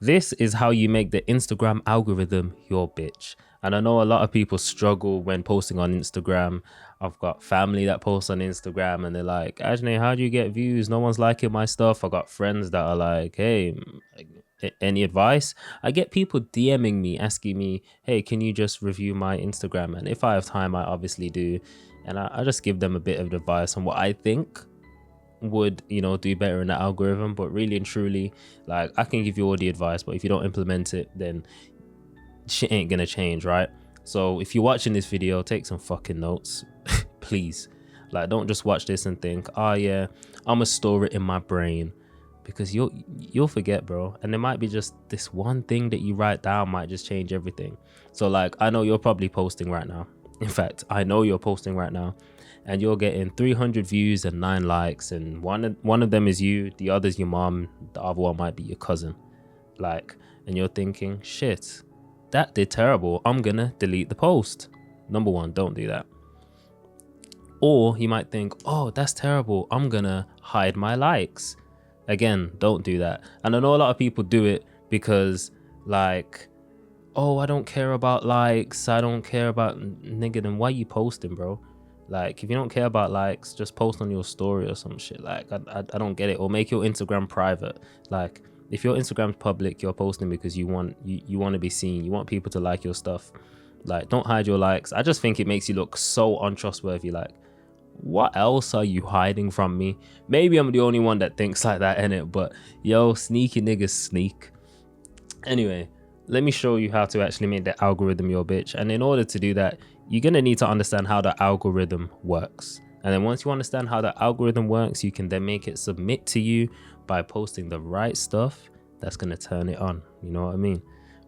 This is how you make the Instagram algorithm your bitch. And I know a lot of people struggle when posting on Instagram. I've got family that post on Instagram and they're like, Ajne, how do you get views? No one's liking my stuff. I got friends that are like, hey, any advice? I get people DMing me, asking me, hey, can you just review my Instagram? And if I have time, I obviously do. And I just give them a bit of advice on what I think would, do better in the algorithm. But really and truly, like, I can give you all the advice, but if you don't implement it, then shit ain't gonna change, right? So if you're watching this video, take some fucking notes. Please. Like, don't just watch this and think, oh yeah, I'm gonna store it in my brain, because you'll forget, bro. And there might be just this one thing that you write down might just change everything. So like, I know you're probably posting right now. In fact, I know you're posting right now, and you're getting 300 views and 9 likes, and one of them is you, the other's your mom, the other one might be your cousin. Like, and you're thinking, shit, that did terrible, I'm gonna delete the post. Number one, don't do that. Or you might think, oh, that's terrible, I'm gonna hide my likes. Again, don't do that. And I know a lot of people do it because, like, oh, I don't care about likes, I don't care about, nigga, then why you posting, bro? Like, if you don't care about likes, just post on your story or some shit. Like, I don't get it. Or make your Instagram private. Like, if your Instagram's public, you're posting because you want to be seen. You want people to like your stuff. Like, don't hide your likes. I just think it makes you look so untrustworthy. Like, what else are you hiding from me? Maybe I'm the only one that thinks like that, innit? But yo, sneaky niggas sneak. Anyway, let me show you how to actually make the algorithm your bitch. And in order to do that, you're going to need to understand how the algorithm works. And then once you understand how the algorithm works, you can then make it submit to you by posting the right stuff that's going to turn it on. You know what I mean?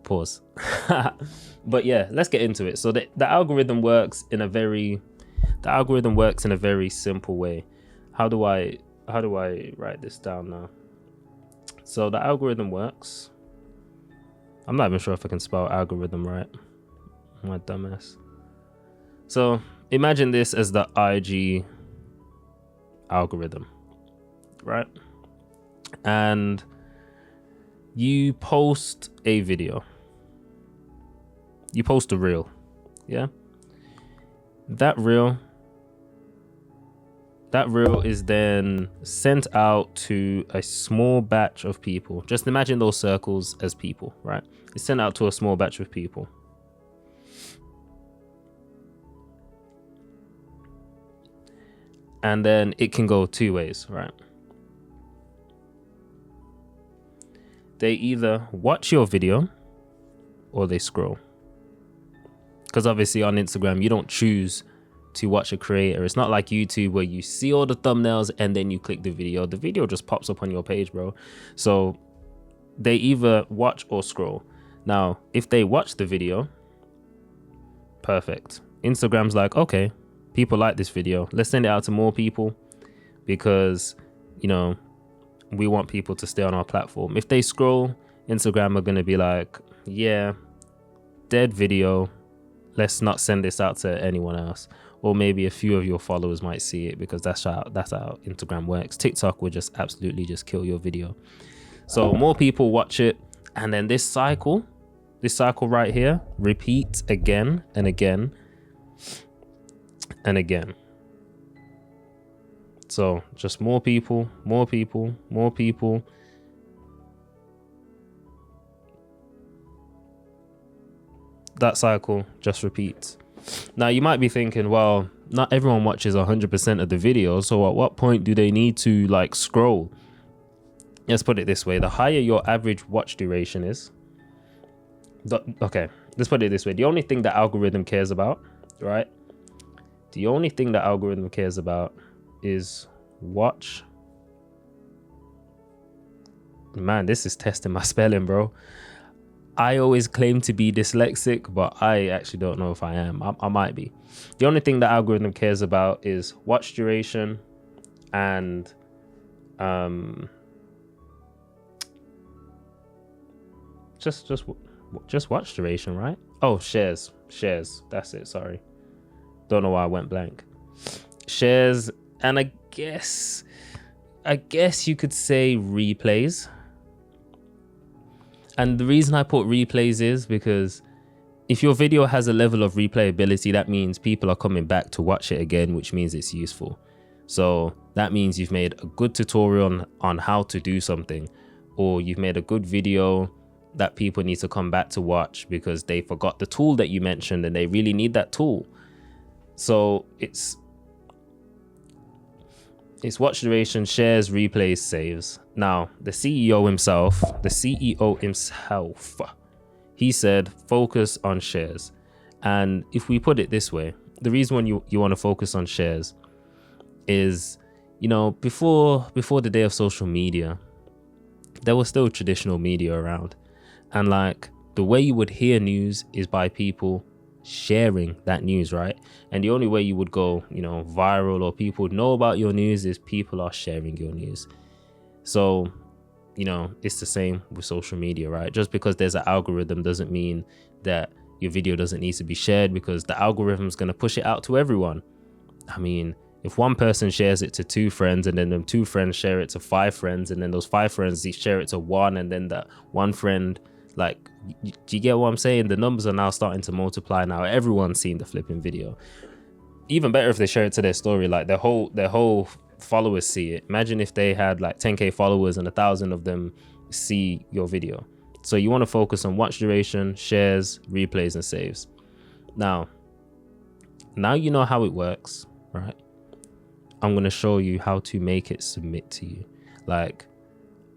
Pause. But yeah, let's get into it. So the algorithm works in a very simple way. How do I write this down now? So the algorithm works. I'm not even sure if I can spell algorithm right. My dumbass. So imagine this as the IG algorithm, right? And you post a video. You post a reel, yeah? That reel is then sent out to a small batch of people. Just imagine those circles as people, right? It's sent out to a small batch of people. And then it can go two ways, right? They either watch your video or they scroll. Because obviously on Instagram, you don't choose to watch a creator. It's not like YouTube where you see all the thumbnails and then you click the video. The video just pops up on your page, bro. So they either watch or scroll. Now, if they watch the video, perfect. Instagram's like, okay, people like this video. Let's send it out to more people because, we want people to stay on our platform. If they scroll, Instagram are going to be like, yeah, dead video. Let's not send this out to anyone else. Or maybe a few of your followers might see it because that's how Instagram works. TikTok will just absolutely just kill your video. So more people watch it, and then this cycle right here repeats again and again and again. So just more people. That cycle just repeats. Now you might be thinking, well, not everyone watches 100% of the video, so at what point do they need to like scroll? Let's put it this way: the higher your average watch duration is, okay, let's put it this way: the only thing the algorithm cares about, right? The only thing the algorithm cares about is watch. Man, this is testing my spelling, bro. I always claim to be dyslexic, but I actually don't know if I am. I might be. The only thing the algorithm cares about is watch duration and just watch duration, right? Oh, shares. That's it. Sorry. Don't know why I went blank. Shares, and I guess you could say replays. And the reason I put replays is because if your video has a level of replayability, that means people are coming back to watch it again, which means it's useful. So that means you've made a good tutorial on how to do something, or you've made a good video that people need to come back to watch because they forgot the tool that you mentioned and they really need that tool. So it's watch duration, shares, replays, saves. Now, the CEO himself, he said, focus on shares. And if we put it this way, the reason when you want to focus on shares is, you know, before the day of social media, there was still traditional media around. And like the way you would hear news is by people sharing that news, right? And the only way you would go, you know, viral or people know about your news is people are sharing your news. So, you know, it's the same with social media, right? Just because there's an algorithm doesn't mean that your video doesn't need to be shared, because the algorithm is going to push it out to everyone. I mean, if one person shares it to 2 friends and then them 2 friends share it to 5 friends and then those 5 friends share it to 1 and then that 1 friend, like, do you get what I'm saying? The numbers are now starting to multiply. Now everyone's seen the flipping video. Even better if they share it to their story, like their whole followers see it. Imagine if they had like 10k followers and 1,000 of them see your video. So you want to focus on watch duration, shares, replays, and saves. Now you know how it works, right? I'm going to show you how to make it submit to you. Like,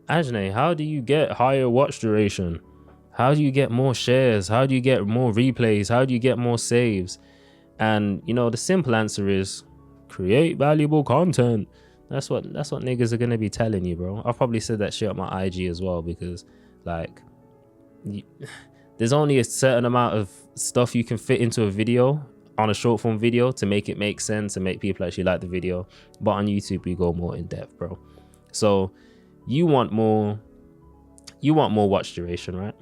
Ajne, how do you get higher watch duration? How do you get more shares? How do you get more replays? How do you get more saves? And, you know, the simple answer is create valuable content. That's what niggas are going to be telling you, bro. I've probably said that shit on my IG as well, because, like, there's only a certain amount of stuff you can fit into a video on a short form video to make it make sense and make people actually like the video. But on YouTube, we go more in depth, bro. So you want more watch duration, right?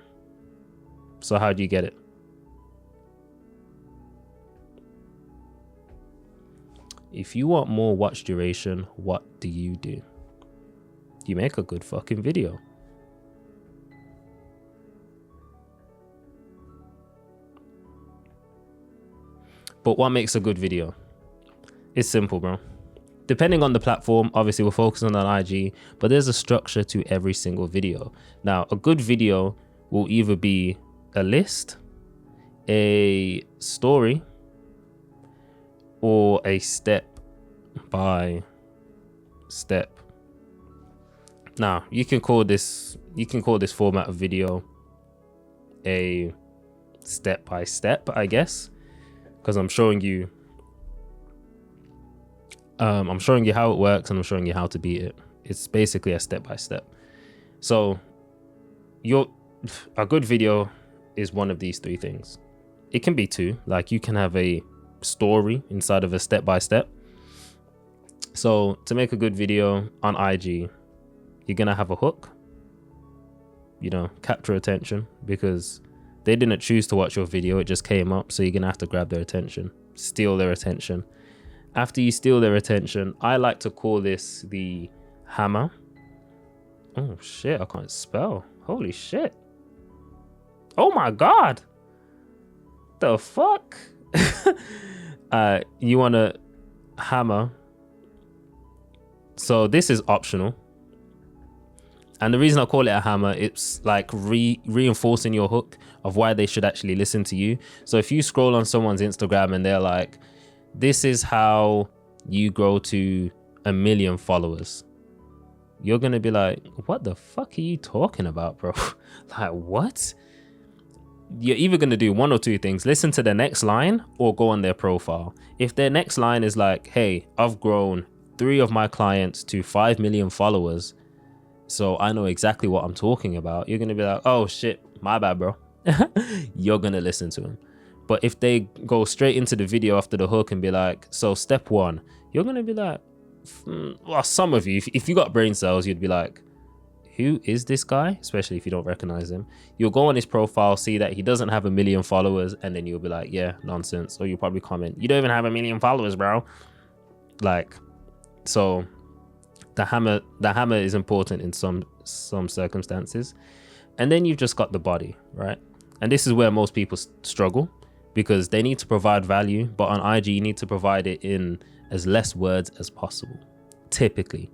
So how do you get it? If you want more watch duration, what do? You make a good fucking video. But what makes a good video? It's simple, bro. Depending on the platform, obviously we're focusing on IG, but there's a structure to every single video. Now, a good video will either be a list, a story, or a step by step. Now, you can call this format of video a step by step, I guess, because I'm showing you how it works and I'm showing you how to beat it. It's basically a step by step. So a good video is one of these 3 things. It can be 2, like you can have a story inside of a step by step. So to make a good video on IG, you're gonna have a hook, you know, capture attention, because they didn't choose to watch your video, it just came up, so you're gonna have to grab their attention, steal their attention. After you steal their attention, I like to call this the hammer. Oh shit, I can't spell. Holy shit. Oh my god. The fuck? You want to hammer. So this is optional. And the reason I call it a hammer, it's like reinforcing your hook of why they should actually listen to you. So if you scroll on someone's Instagram and they're like, this is how you grow to 1 million followers, you're going to be like, what the fuck are you talking about, bro? Like, what? You're either going to do one or 2 things. Listen to the next line or go on their profile. If their next line is like, hey, I've grown 3 of my clients to 5 million followers, so I know exactly what I'm talking about, you're going to be like, oh shit, my bad, bro. You're going to listen to them. But if they go straight into the video after the hook and be like, so step 1, you're going to be like, well, some of you, if you got brain cells, you'd be like, who is this guy? Especially if you don't recognize him. You'll go on his profile, see that he doesn't have 1 million followers, and then you'll be like, yeah, nonsense. Or you'll probably comment, you don't even have 1 million followers, bro. Like, so the hammer is important in some circumstances. And then you've just got the body, right? And this is where most people struggle, because they need to provide value, but on IG you need to provide it in as less words as possible, typically.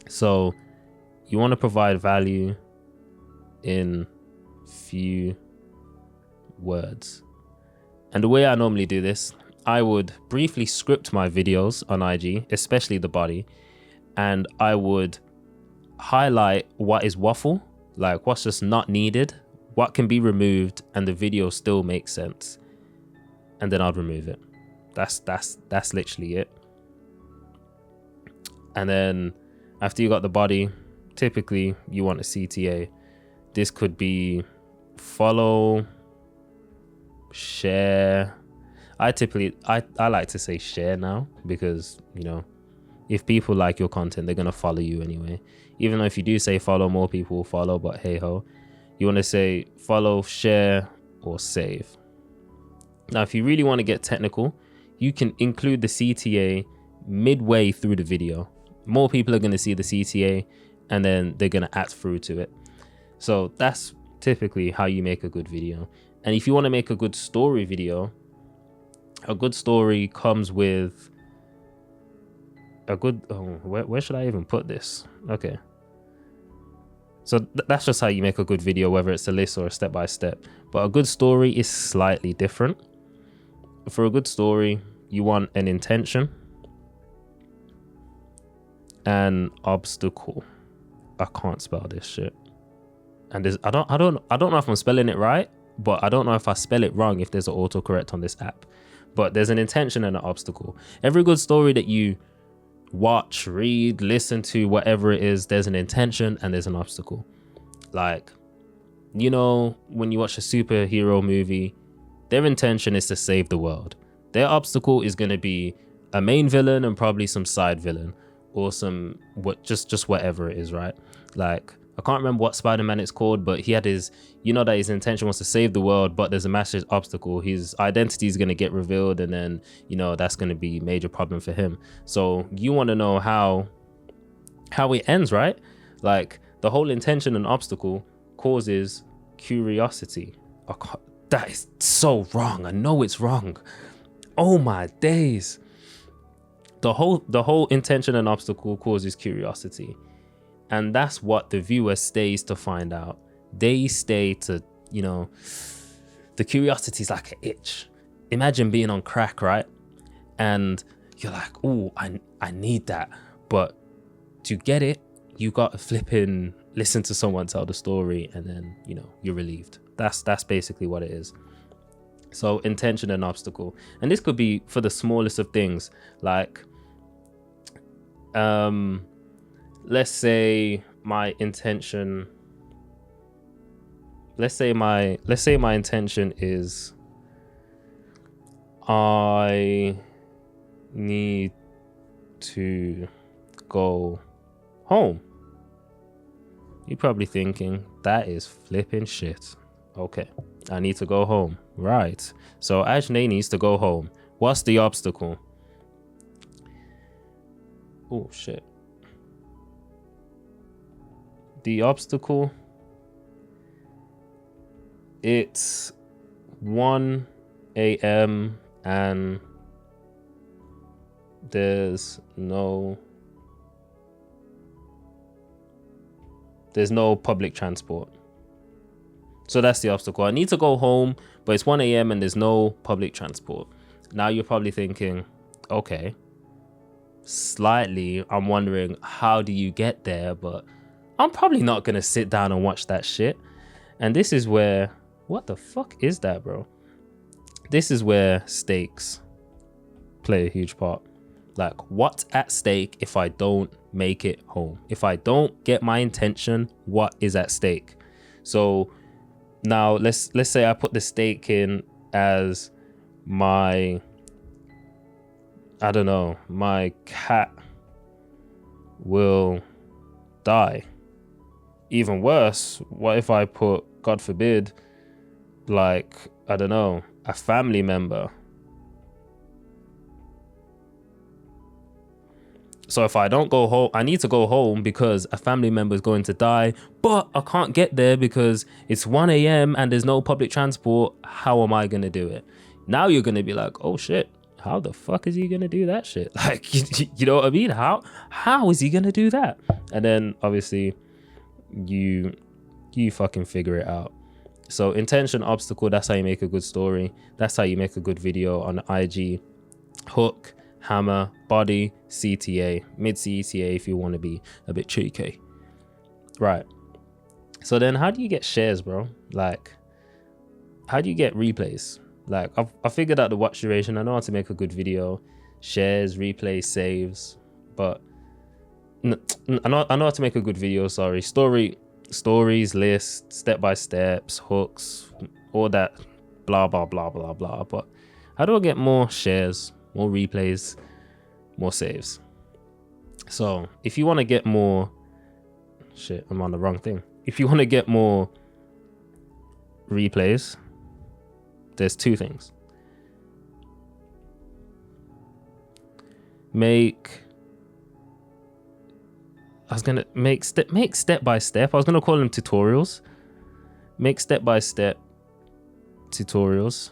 So you want to provide value in few words. And the way I normally do this, I would briefly script my videos on IG, especially the body, and I would highlight what is waffle, like what's just not needed, what can be removed, and the video still makes sense. And then I'd remove it. That's literally it. And then after you got the body, typically you want a CTA. This could be follow, share. I like to say share now, because, you know, if people like your content, they're going to follow you anyway. Even though if you do say follow, more people will follow, but hey ho. You want to say follow, share, or save. Now, if you really want to get technical, you can include the CTA midway through the video. More people are going to see the CTA, and then they're going to act through to it. So that's typically how you make a good video. And if you want to make a good story video, a good story comes with a good, where should I even put this? Okay. So that's just how you make a good video, whether it's a list or a step-by-step. But a good story is slightly different. For a good story, you want an intention, an obstacle. I can't spell this shit. And I don't know if I'm spelling it right, but I don't know if I spell it wrong if there's an autocorrect on this app. But there's an intention and an obstacle. Every good story that you watch, read, listen to, whatever it is, there's an intention and there's an obstacle. Like, you know, when you watch a superhero movie, their intention is to save the world. Their obstacle is going to be a main villain and probably some side villain, or some just whatever it is, right? Like, I can't remember what Spider-Man it's called, but he had his, you know, that his intention was to save the world, but there's a massive obstacle. His identity is going to get revealed, and then, you know, that's going to be a major problem for him. So you want to know how it ends, right? Like, the whole intention and obstacle causes curiosity. That is so wrong. I know it's wrong. Oh my days. The whole intention and obstacle causes curiosity. And that's what the viewer stays to find out. They stay to, you know, the curiosity is like an itch. Imagine being on crack, right? And you're like, oh, I need that. But to get it, you got to flipping listen to someone tell the story, and then, you know, you're relieved. That's basically what it is. So intention and obstacle. And this could be for the smallest of things. Like, let's say my intention is I need to go home. You're probably thinking, that is flipping shit. Okay, I need to go home. Right. So Ajne needs to go home. What's the obstacle? Oh shit. The obstacle, it's 1 a.m. and there's no public transport. So that's the obstacle. I need to go home, but it's 1 a.m. and there's no public transport. Now you're probably thinking, okay, slightly, I'm wondering, how do you get there? But I'm probably not going to sit down and watch that shit. And this is where, what the fuck is that, bro? This is where stakes play a huge part. Like, what's at stake if I don't make it home? If I don't get my intention, what is at stake? So now let's say I put the stake in as my, I don't know, my cat will die. Even worse, what if I put, God forbid, like, I don't know, a family member? So if I don't go home, I need to go home because a family member is going to die, but I can't get there because it's 1 a.m. and there's no public transport. How am I going to do it? Now you're going to be like, oh shit, how the fuck is he going to do that shit? Like, you know what I mean? How is he going to do that? And then obviously you fucking figure it out. So intention, obstacle, that's how you make a good story. That's how you make a good video on IG. Hook, hammer, body, CTA, mid CTA if you want to be a bit cheeky. Right. So then how do you get shares, bro? Like, how do you get replays? Like, I figured out the watch duration. I know how to make a good video. Shares, replays, saves. But I know how to make a good video, sorry. Stories, lists, step-by-steps, hooks, all that blah, blah, blah, blah, blah. But how do I get more shares, more replays, more saves? So if you want to get more... Shit, I'm on the wrong thing. If you want to get more replays, there's two things. Make step by step. I was gonna call them tutorials. Make step by step tutorials.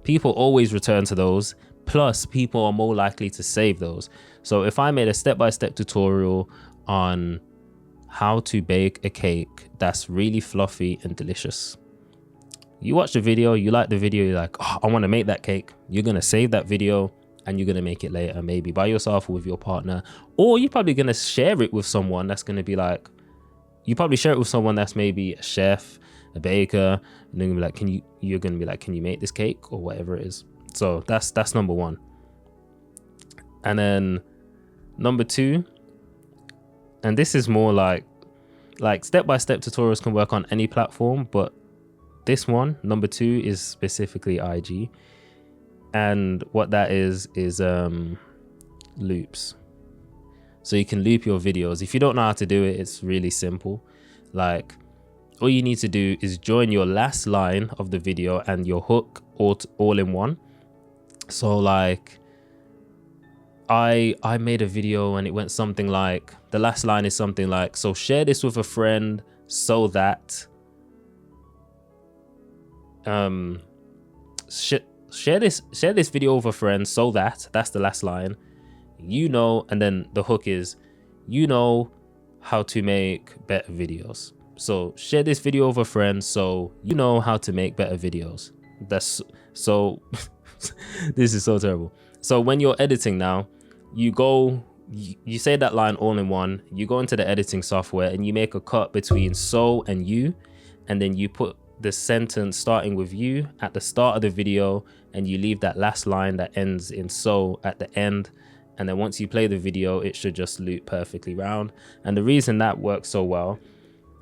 People always return to those. Plus, people are more likely to save those. So if I made a step by step tutorial on how to bake a cake that's really fluffy and delicious, you watch the video, you like the video, you're like, oh, I want to make that cake. You're gonna save that video and you're going to make it later, maybe by yourself or with your partner, or you're probably going to share it with someone that's going to be like, you probably share it with someone that's maybe a chef, a baker, and they're going to be like, you're going to be like, can you make this cake or whatever it is? So that's number one. And then number two, and this is more like step-by-step tutorials can work on any platform, but this one, number two, is specifically IG. And what that is loops. So you can loop your videos. If you don't know how to do it, it's really simple. Like, all you need to do is join your last line of the video and your hook all in one. So like, I made a video and it went something like, the last line is something like, so share this with a friend so that share this video with a friend so that, that's the last line, you know, and then the hook is, you know how to make better videos. So share this video with a friend so you know how to make better videos. That's so this is so terrible. So when you're editing now, you say that line all in one, you go into the editing software and you make a cut between so and you, and then you put the sentence starting with you at the start of the video, and you leave that last line that ends in so at the end. And then once you play the video, it should just loop perfectly round. And the reason that works so well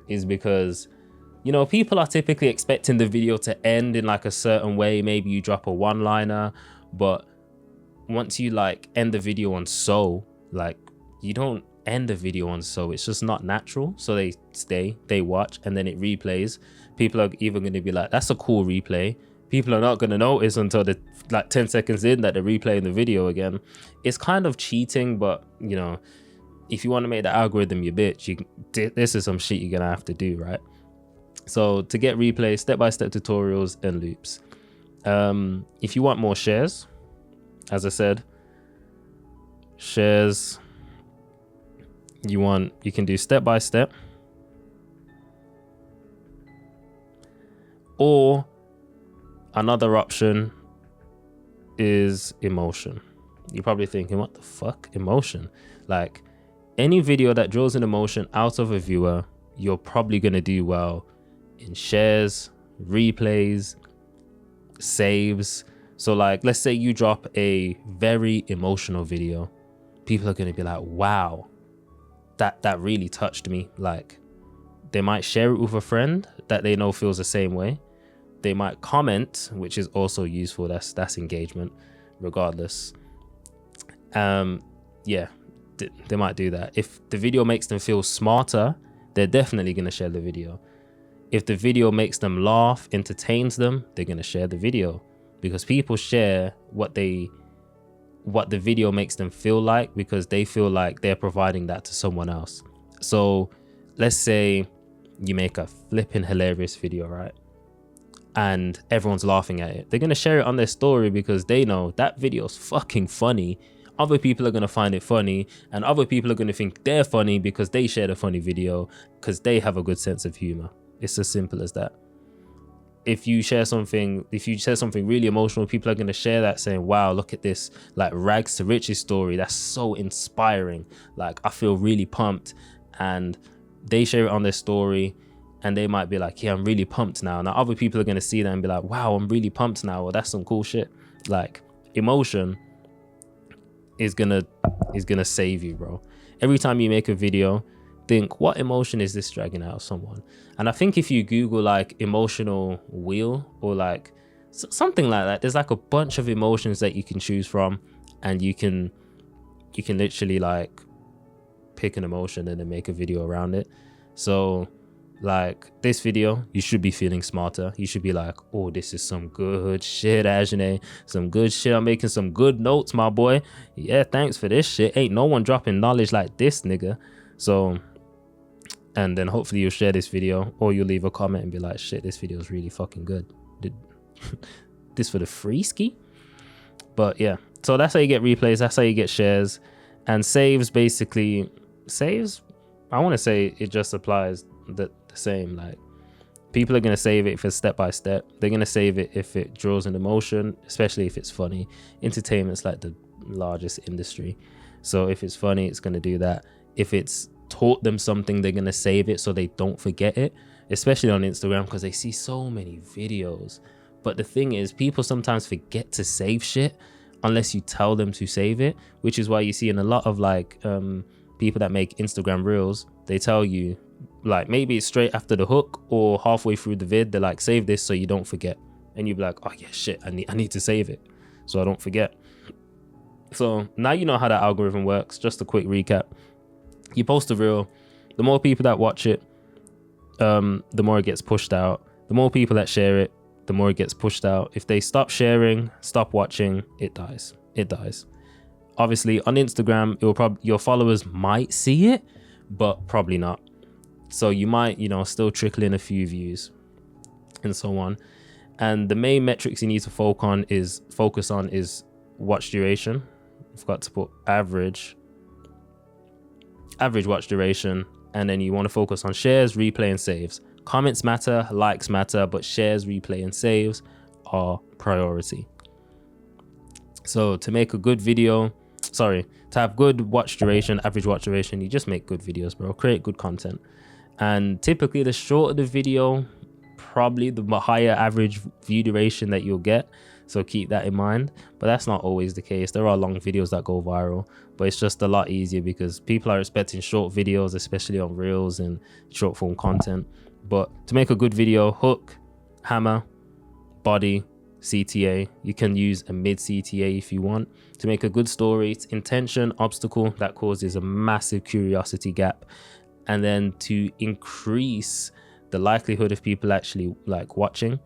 is because, you know, people are typically expecting the video to end in like a certain way. Maybe you drop a one-liner, but once you like end the video on so, like, you don't end the video on so, it's just not natural. So they watch, and then it replays. People are even going to be like, that's a cool replay. People are not going to notice until the like 10 seconds in that they're replaying the video again. It's kind of cheating, but you know, if you want to make the algorithm your bitch, this is some shit you're gonna have to do, right? So to get replays, step-by-step tutorials and loops. If you want more shares, as I said, shares, you can do step-by-step, or another option is emotion. You're probably thinking, what the fuck? Emotion? Like, any video that draws an emotion out of a viewer, you're probably going to do well in shares, replays, saves. So like, let's say you drop a very emotional video, people are going to be like, wow, that really touched me. Like, they might share it with a friend that they know feels the same way. They might comment, which is also useful. That's engagement regardless. Yeah, they might do that. If the video makes them feel smarter, they're definitely going to share the video. If the video makes them laugh, entertains them, they're going to share the video, because people share what they what the video makes them feel like, because they feel like they're providing that to someone else. So let's say you make a flipping hilarious video, right? And everyone's laughing at it. They're going to share it on their story because they know that video's fucking funny. Other people are going to find it funny, and other people are going to think they're funny because they shared a funny video, because they have a good sense of humor. It's as simple as that. If you share something really emotional, people are going to share that saying, wow, look at this like rags to riches story. That's so inspiring. Like, I feel really pumped. And they share it on their story, and they might be like, yeah, I'm really pumped now. Now other people are going to see that and be like, wow, I'm really pumped now. Well, that's some cool shit. Like, emotion is gonna save you, bro. Every time you make a video, think, what emotion is this dragging out of someone? And I think if you Google like emotional wheel or like something like that, there's like a bunch of emotions that you can choose from, and you can literally like pick an emotion and then make a video around it. So like this video, you should be feeling smarter. You should be like, oh, this is some good shit, Ajane. Some good shit. I'm making some good notes, my boy. Yeah, thanks for this shit. Ain't no one dropping knowledge like this, nigga. So, and then hopefully you'll share this video, or you'll leave a comment and be like, shit, this video is really fucking good. Did this for the free ski? But yeah, so that's how you get replays. That's how you get shares. And saves, basically, saves, I want to say it just applies the same. Like, people are going to save it if it's step by step. They're going to save it if it draws an emotion, especially if it's funny. Entertainment's like the largest industry, so if it's funny, it's going to do that. If it's taught them something, they're going to save it so they don't forget it, especially on Instagram, because they see so many videos. But the thing is, people sometimes forget to save shit unless you tell them to save it, which is why you see in a lot of like people that make Instagram reels, they tell you, like, maybe it's straight after the hook or halfway through the vid, they're like, save this so you don't forget. And you'd be like, oh yeah, shit, I need to save it so I don't forget. So now you know how that algorithm works. Just a quick recap. You post a reel, the more people that watch it, the more it gets pushed out. The more people that share it, the more it gets pushed out. If they stop sharing, stop watching, it dies. It dies. Obviously on Instagram, it will probably, your followers might see it, but probably not. So you might, still trickle in a few views and so on. And the main metrics you need to focus on is watch duration. I've got to put average watch duration, and then you want to focus on shares, replay, and saves. Comments matter, likes matter, but shares, replay, and saves are priority. So to make a good video, to have good watch duration, average watch duration, you just make good videos, bro. Create good content. And typically the shorter the video, probably the higher average view duration that you'll get. So keep that in mind. But that's not always the case. There are long videos that go viral, but it's just a lot easier because people are expecting short videos, especially on reels and short form content. But to make a good video, hook, hammer, body, CTA. You can use a mid CTA if you want. To make a good story, it's intention, obstacle that causes a massive curiosity gap. And then to increase the likelihood of people actually like watching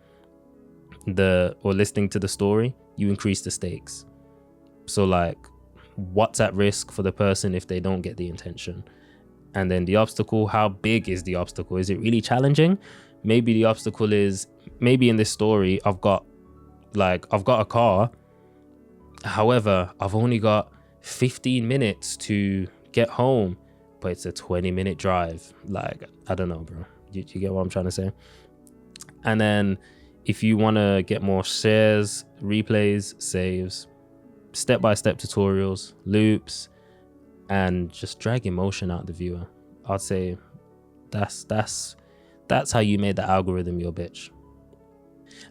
or listening to the story, you increase the stakes. So like, what's at risk for the person if they don't get the intention? And then the obstacle, how big is the obstacle? Is it really challenging? Maybe the obstacle is, maybe in this story, I've got a car. However, I've only got 15 minutes to get home, but it's a 20-minute drive. Like, I don't know, bro. You get what I'm trying to say? And then if you want to get more shares, replays, saves, step-by-step tutorials, loops, and just drag emotion out the viewer, I'd say that's how you made the algorithm your bitch.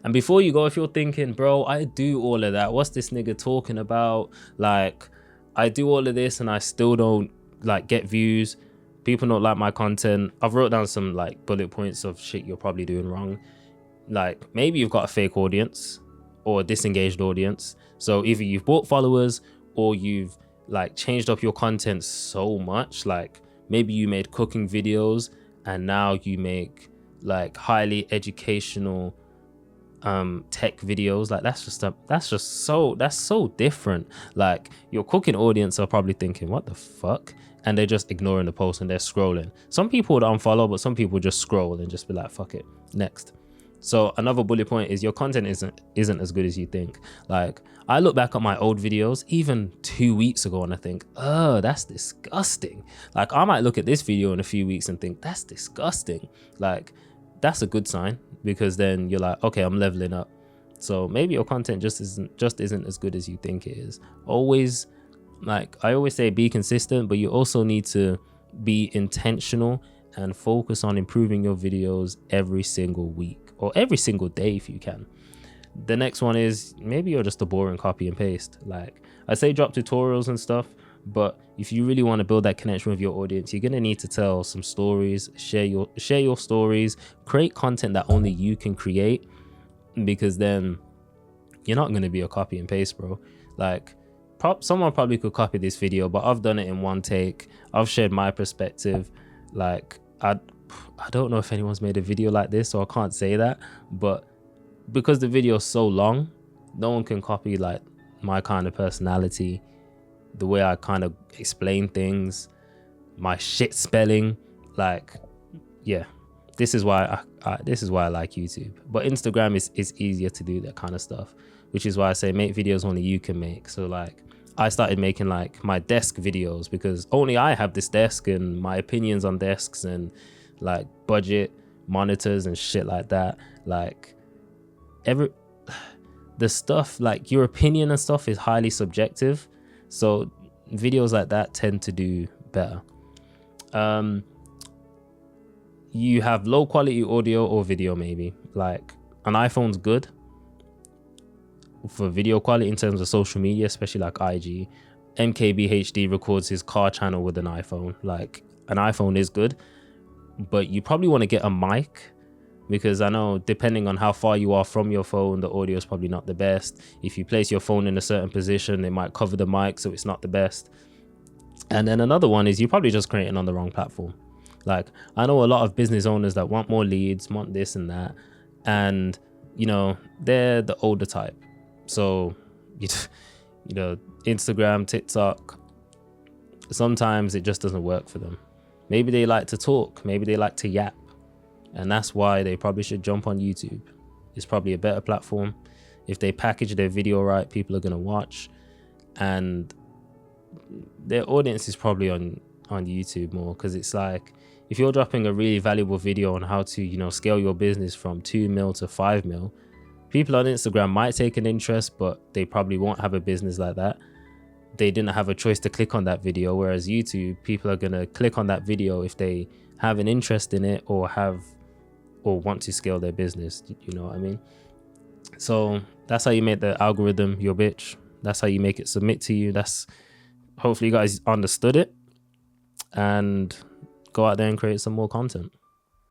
And before you go, if you're thinking, bro, I do all of that, what's this nigga talking about? Like, I do all of this and I still don't like get views. People don't like my content. I've wrote down some like bullet points of shit you're probably doing wrong. Like, maybe you've got a fake audience or a disengaged audience. So either you've bought followers or you've like changed up your content so much. Like, maybe you made cooking videos and now you make like highly educational tech videos. Like that's so different. Like your cooking audience are probably thinking, what the fuck, and they're just ignoring the post and they're scrolling. Some people would unfollow, but some people just scroll and just be like, fuck it, next. So another bullet point is your content isn't as good as you think. Like I look back at my old videos even 2 weeks ago and I think, oh, that's disgusting. Like I might look at this video in a few weeks and think that's disgusting. Like that's a good sign, because then you're like, okay, I'm leveling up. So maybe your content just isn't as good as you think it is. Always, like I always say, be consistent, but you also need to be intentional and focus on improving your videos every single week or every single day if you can. The next one is maybe you're just a boring copy and paste. Like I say, drop tutorials and stuff, but if you really want to build that connection with your audience, you're gonna need to tell some stories, share your stories, create content that only you can create, because then you're not gonna be a copy and paste, bro. Like someone probably could copy this video, but I've done it in one take. I've shared my perspective. Like I don't know if anyone's made a video like this, so I can't say that, but because the video is so long, no one can copy like my kind of personality, the way I kind of explain things, my shit spelling. Like, yeah, this is why I like YouTube. But Instagram is easier to do that kind of stuff, which is why I say make videos only you can make. So like I started making like my desk videos because only I have this desk and my opinions on desks and like budget monitors and shit like that. Like the stuff, like your opinion and stuff is highly subjective, so videos like that tend to do better. You have low quality audio or video, maybe like an iPhone's good for video quality in terms of social media, especially like IG. MKBHD records his car channel with an iPhone. Like an iPhone is good, but you probably want to get a mic, because I know depending on how far you are from your phone, the audio is probably not the best. If you place your phone in a certain position, it might cover the mic, so it's not the best. And then another one is you're probably just creating on the wrong platform. Like I know a lot of business owners that want more leads, want this and that, and you know they're the older type. So you know, Instagram, TikTok, sometimes it just doesn't work for them. Maybe they like to talk, maybe they like to yap, and that's why they probably should jump on YouTube. It's probably a better platform. If they package their video right, people are gonna watch, and their audience is probably on YouTube more, because it's like if you're dropping a really valuable video on how to, you know, scale your business from 2 mil to 5 mil, people on Instagram might take an interest, but they probably won't have a business like that. They didn't have a choice to click on that video, whereas YouTube, people are gonna click on that video if they have an interest in it or want to scale their business. You know what I mean? So that's how you make the algorithm your bitch. That's how you make it submit to you. That's, hopefully you guys understood it, and go out there and create some more content.